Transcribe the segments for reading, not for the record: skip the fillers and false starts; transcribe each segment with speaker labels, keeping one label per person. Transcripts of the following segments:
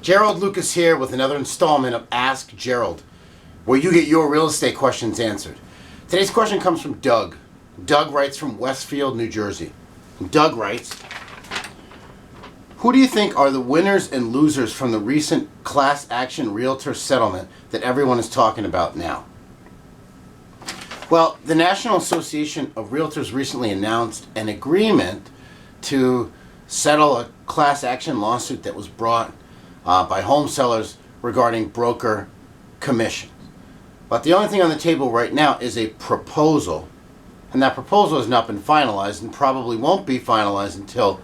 Speaker 1: Gerald Lucas here with another installment of Ask Gerald, where you get your real estate questions answered. Today's question comes from Doug. Doug writes from Westfield, New Jersey. Doug writes, who do you think are the winners and losers from the recent class action realtor settlement that everyone is talking about now? Well, the National Association of Realtors recently announced an agreement to settle a class action lawsuit that was brought by home sellers regarding broker commissions. But the only thing on the table right now is a proposal, and that proposal has not been finalized and probably won't be finalized until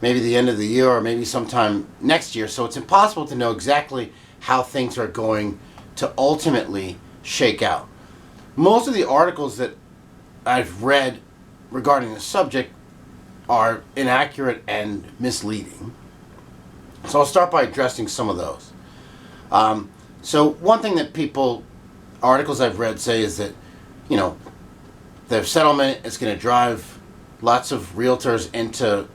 Speaker 1: maybe the end of the year or maybe sometime next year. So it's impossible to know exactly how things are going to ultimately shake out. Most of the articles that I've read regarding the subject are inaccurate and misleading. So I'll start by addressing some of those. So one thing that articles I've read say is that, the settlement is going to drive lots of realtors into,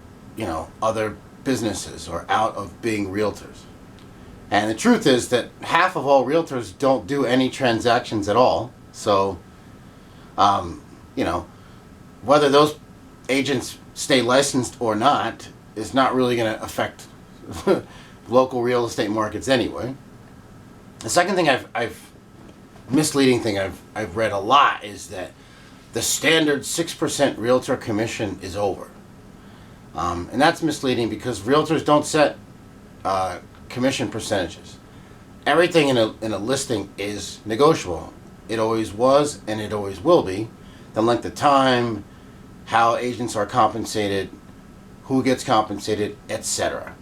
Speaker 1: other businesses or out of being realtors. And the truth is that half of all realtors don't do any transactions at all. So, whether those agents stay licensed or not is not really going to affect local real estate markets anyway. The second thing misleading thing I've read a lot is that the standard 6% realtor commission is over. And that's misleading because realtors don't set commission percentages. Everything in a listing is negotiable. It always was and it always will be. The length of time, how agents are compensated, who gets compensated, etc.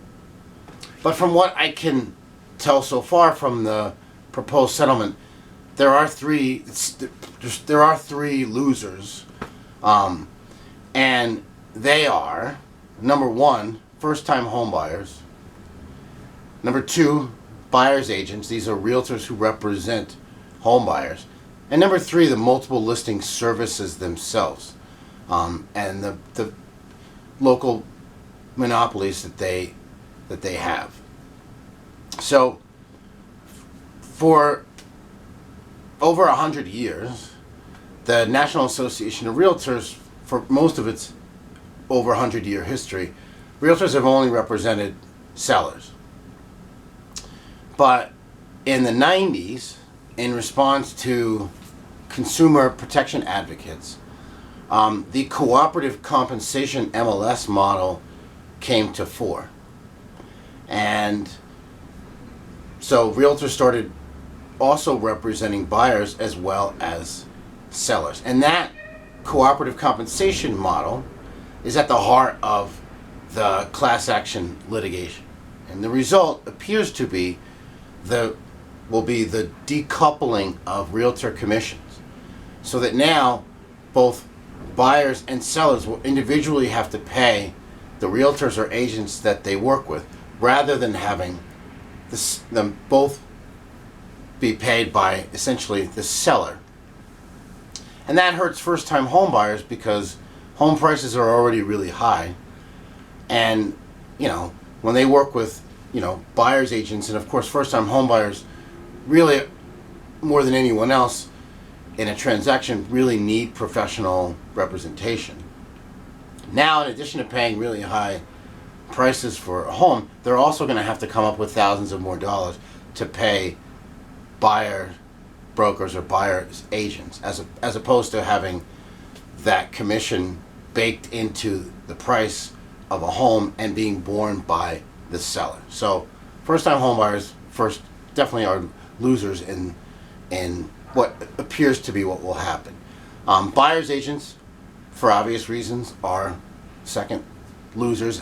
Speaker 1: But from what I can tell so far from the proposed settlement, there are three losers, and they are: number one, first-time home buyers; number two, buyer's agents. These are realtors who represent home buyers; and number three, the multiple listing services themselves, and the local monopolies that they have. So, for over 100 years, the National Association of Realtors, for most of its over 100-year history, realtors have only represented sellers. But in the 90s, in response to consumer protection advocates, the cooperative compensation MLS model came to fore. And so realtors started also representing buyers as well as sellers. And that cooperative compensation model is at the heart of the class action litigation. And the result appears to be the decoupling of realtor commissions, so that now both buyers and sellers will individually have to pay the realtors or agents that they work with, rather than having them both be paid by essentially the seller. And that hurts first-time home buyers because home prices are already really high, and when they work with buyers agents, and of course first-time home buyers really, more than anyone else in a transaction, really need professional representation. Now, in addition to paying really high prices for a home, they're also going to have to come up with thousands of more dollars to pay buyer brokers or buyers agents, as opposed to having that commission baked into the price of a home and being borne by the seller. So first-time home buyers definitely are losers in what appears to be what will happen. Buyers agents, for obvious reasons, are second losers,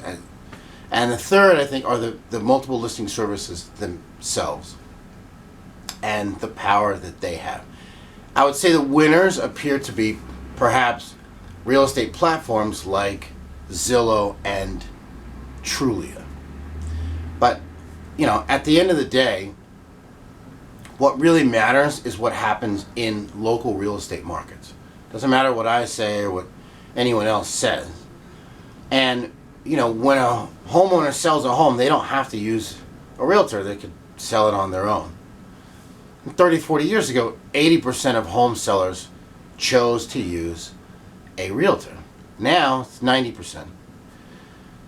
Speaker 1: and the third, I think, are the multiple listing services themselves and the power that they have. I would say the winners appear to be perhaps real estate platforms like Zillow and Trulia. But, at the end of the day, what really matters is what happens in local real estate markets. Doesn't matter what I say or what anyone else says. And, when a homeowner sells a home, they don't have to use a realtor. They could sell it on their own. 30, 40 years ago, 80% of home sellers chose to use a realtor. Now it's 90%.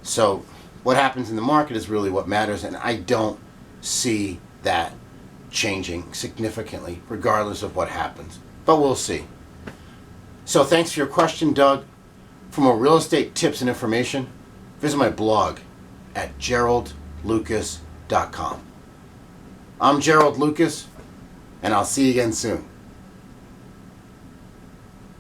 Speaker 1: So what happens in the market is really what matters, and I don't see that changing significantly regardless of what happens. But we'll see. So thanks for your question, Doug. For more real estate tips and information, visit my blog at geraldlucas.com. I'm Gerald Lucas, and I'll see you again soon.